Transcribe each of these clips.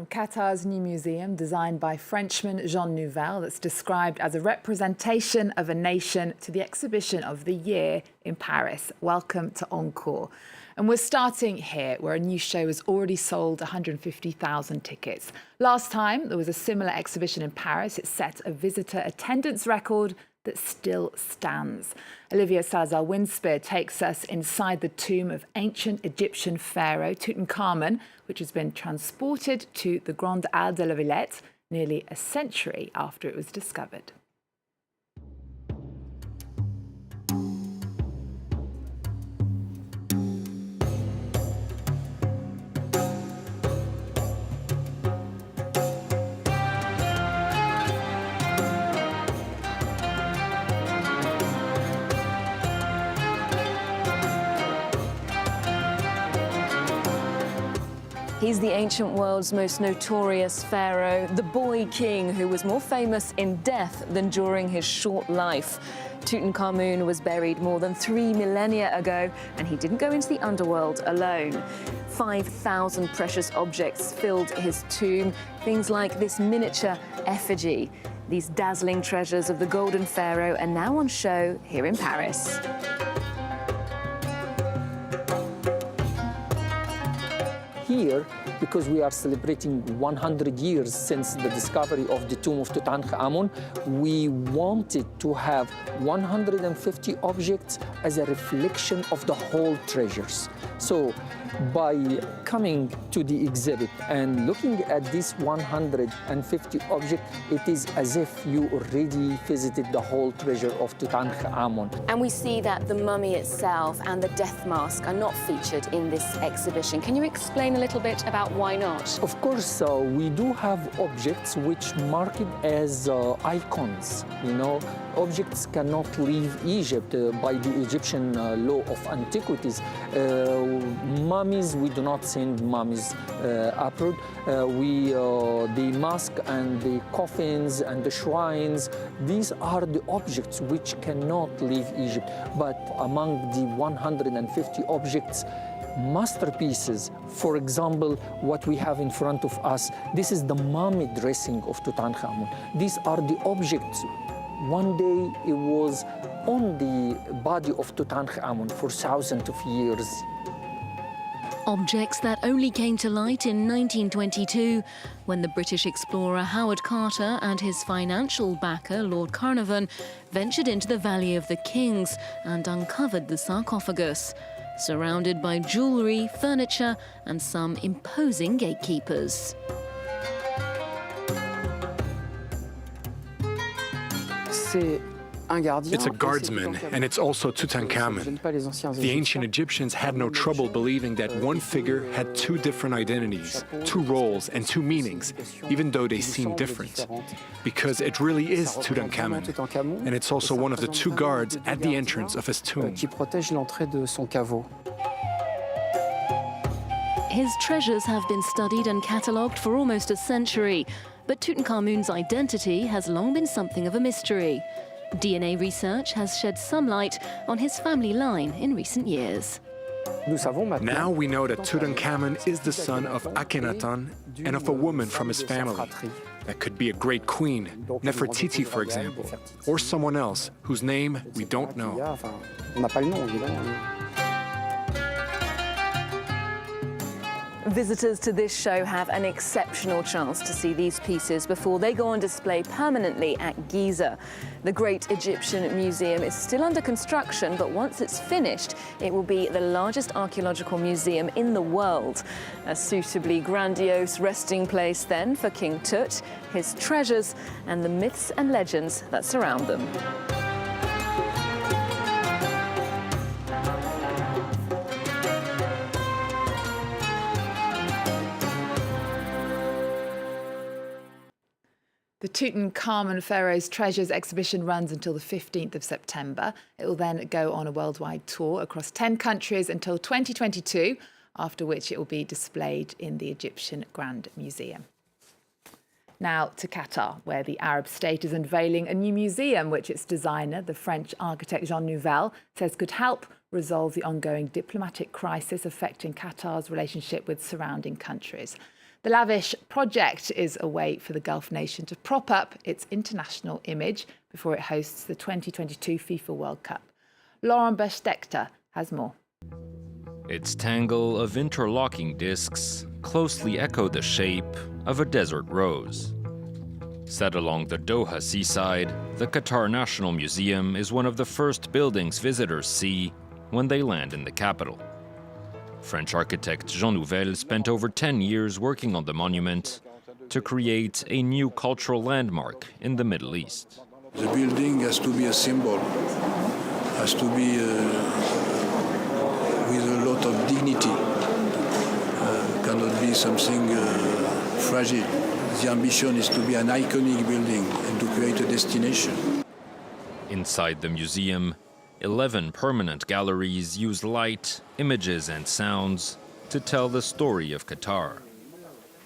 from Qatar's new museum designed by Frenchman Jean Nouvel that's described as a representation of a nation to the exhibition of the year in Paris. Welcome to Encore. And we're starting here, where a new show has already sold 150,000 tickets. Last time there was a similar exhibition in Paris. It set a visitor attendance record that still stands. Olivia Salazar-Winspear takes us inside the tomb of ancient Egyptian pharaoh Tutankhamun, which has been transported to the Grande Halle de la Villette nearly a century after it was discovered. He's the ancient world's most notorious pharaoh, the boy king who was more famous in death than during his short life. Tutankhamun was buried more than 3 millennia ago, and he didn't go into the underworld alone. 5,000 precious objects filled his tomb, things like this miniature effigy. These dazzling treasures of the golden pharaoh are now on show here in Paris. Here, because we are celebrating 100 years since the discovery of the tomb of Tutankhamun, we wanted to have 150 objects as a reflection of the whole treasures. So by coming to the exhibit and looking at this 150 objects, it is as if you already visited the whole treasure of Tutankhamun. And we see that the mummy itself and the death mask are not featured in this exhibition. Can you explain a little bit about why not? Of course, we do have objects which mark it as icons. You know, objects cannot leave Egypt by the Egyptian law of antiquities. Mummies, we do not send mummies abroad. The mask and the coffins and the shrines, these are the objects which cannot leave Egypt. But among the 150 objects, masterpieces, for example, what we have in front of us, this is the mummy dressing of Tutankhamun. These are the objects. One day it was on the body of Tutankhamun for thousands of years. Objects that only came to light in 1922 when the British explorer Howard Carter and his financial backer Lord Carnarvon ventured into the Valley of the Kings and uncovered the sarcophagus, surrounded by jewellery, furniture and some imposing gatekeepers. It's a guardsman, and it's also Tutankhamun. The ancient Egyptians had no trouble believing that one figure had two different identities, two roles and two meanings, even though they seem different. Because it really is Tutankhamun, and it's also one of the two guards at the entrance of his tomb. His treasures have been studied and catalogued for almost a century, but Tutankhamun's identity has long been something of a mystery. DNA research has shed some light on his family line in recent years. Now we know that Tutankhamun is the son of Akhenaten and of a woman from his family. That could be a great queen, Nefertiti, for example, or someone else whose name we don't know. Visitors to this show have an exceptional chance to see these pieces before they go on display permanently at Giza. The Great Egyptian Museum is still under construction, but once it's finished, it will be the largest archaeological museum in the world. A suitably grandiose resting place then for King Tut, his treasures, and the myths and legends that surround them. The Tutankhamun Pharaoh's Treasures exhibition runs until the 15th of September. It will then go on a worldwide tour across 10 countries until 2022, after which it will be displayed in the Egyptian Grand Museum. Now to Qatar, where the Arab state is unveiling a new museum which its designer, the French architect Jean Nouvel, says could help resolve the ongoing diplomatic crisis affecting Qatar's relationship with surrounding countries. The lavish project is a way for the Gulf nation to prop up its international image before it hosts the 2022 FIFA World Cup. Laurent Bestechter has more. Its tangle of interlocking discs closely echo the shape of a desert rose. Set along the Doha seaside, the Qatar National Museum is one of the first buildings visitors see when they land in the capital. French architect Jean Nouvel spent over 10 years working on the monument to create a new cultural landmark in the Middle East. The building has to be a symbol, has to be with a lot of dignity, cannot be something fragile. The ambition is to be an iconic building and to create a destination. Inside the museum, 11 permanent galleries use light, images, and sounds to tell the story of Qatar.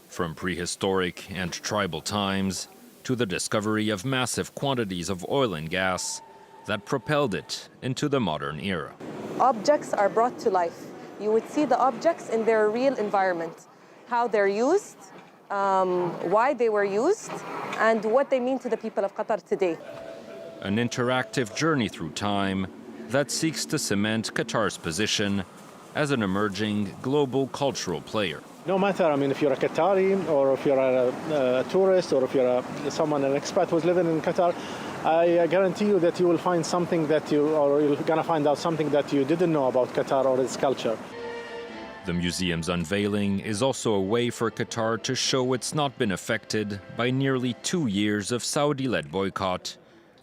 From prehistoric and tribal times to the discovery of massive quantities of oil and gas that propelled it into the modern era. Objects are brought to life. You would see the objects in their real environment, how they're used, why they were used, and what they mean to the people of Qatar today. An interactive journey through time that seeks to cement Qatar's position as an emerging global cultural player. No matter, if you're a Qatari or if you're a tourist or if you're an expat who's living in Qatar, I guarantee you that you will find something you're gonna find out something that you didn't know about Qatar or its culture. The museum's unveiling is also a way for Qatar to show it's not been affected by nearly 2 years of Saudi-led boycott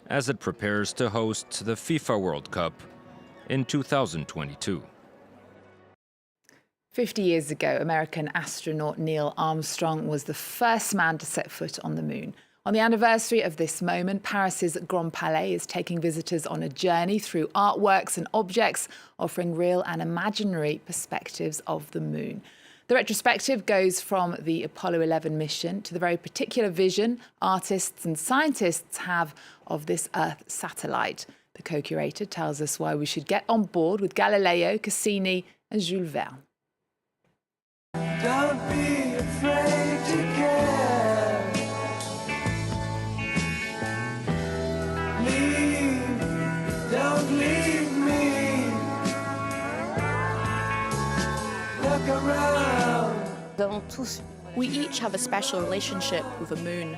as it prepares to host the FIFA World Cup in 2022. 50 years ago, American astronaut Neil Armstrong was the first man to set foot on the moon. On the anniversary of this moment, Paris's Grand Palais is taking visitors on a journey through artworks and objects, offering real and imaginary perspectives of the moon. The retrospective goes from the Apollo 11 mission to the very particular vision artists and scientists have of this Earth satellite. The co-curator tells us why we should get on board with Galileo, Cassini and Jules Verne. Don't be afraid to care. Leave, don't leave me. Look around. We each have a special relationship with the moon.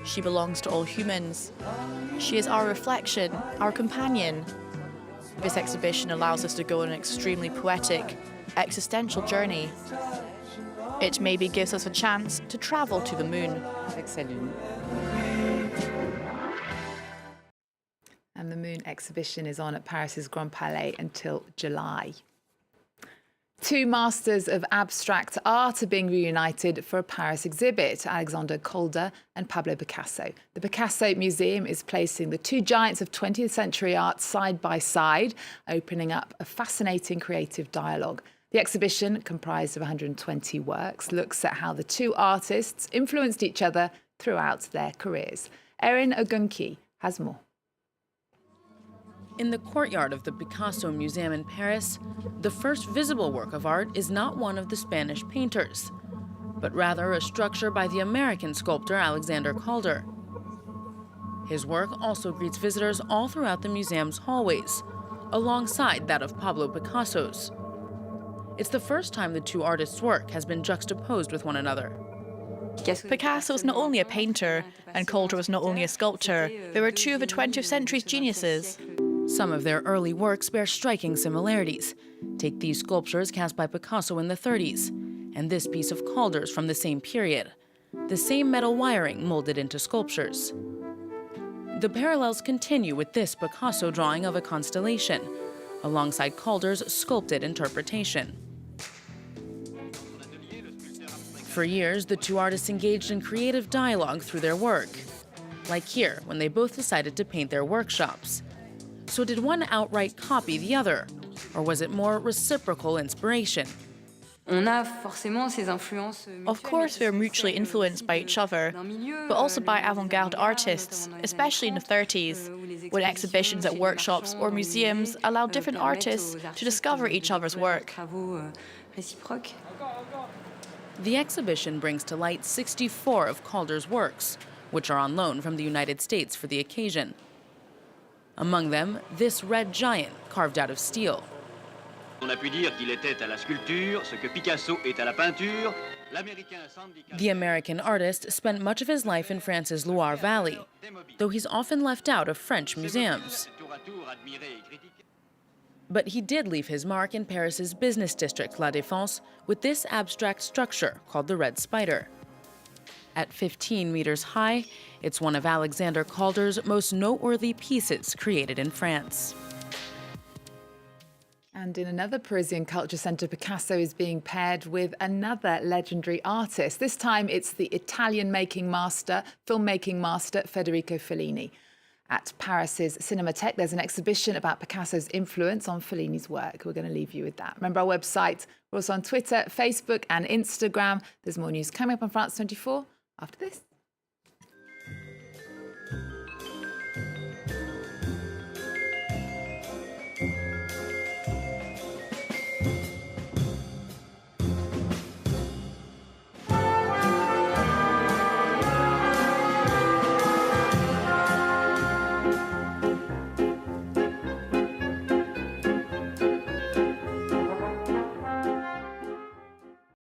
She belongs to all humans. She is our reflection, our companion. This exhibition allows us to go on an extremely poetic, existential journey. It maybe gives us a chance to travel to the moon. And the moon exhibition is on at Paris's Grand Palais until July. Two masters of abstract art are being reunited for a Paris exhibit, Alexander Calder and Pablo Picasso. The Picasso Museum is placing the two giants of 20th century art side by side, opening up a fascinating creative dialogue. The exhibition, comprised of 120 works, looks at how the two artists influenced each other throughout their careers. Erin Ogunki has more. In the courtyard of the Picasso Museum in Paris, the first visible work of art is not one of the Spanish painters, but rather a structure by the American sculptor Alexander Calder. His work also greets visitors all throughout the museum's hallways, alongside that of Pablo Picasso's. It's the first time the two artists' work has been juxtaposed with one another. Picasso was not only a painter, and Calder was not only a sculptor. They were two of the 20th century's geniuses. Some of their early works bear striking similarities. Take these sculptures cast by Picasso in the 30s, and this piece of Calder's from the same period. The same metal wiring molded into sculptures. The parallels continue with this Picasso drawing of a constellation, alongside Calder's sculpted interpretation. For years, the two artists engaged in creative dialogue through their work, like here, when they both decided to paint their workshops. So did one outright copy the other, or was it more reciprocal inspiration? Of course, we are mutually influenced by each other, but also by avant-garde artists, especially in the 30s, when exhibitions at workshops or museums allowed different artists to discover each other's work. The exhibition brings to light 64 of Calder's works, which are on loan from the United States for the occasion. Among them, this red giant carved out of steel. On a pu dire qu'il était à la sculpture ce que Picasso est à la peinture. The American artist spent much of his life in France's Loire Valley, though he's often left out of French museums. But he did leave his mark in Paris's business district, La Défense, with this abstract structure called the Red Spider. At 15 meters high, it's one of Alexander Calder's most noteworthy pieces created in France. And in another Parisian culture centre, Picasso is being paired with another legendary artist. This time it's the Italian filmmaking master, Federico Fellini. At Paris's Cinematheque, there's an exhibition about Picasso's influence on Fellini's work. We're going to leave you with that. Remember our website. We're also on Twitter, Facebook and Instagram. There's more news coming up on France 24 after this.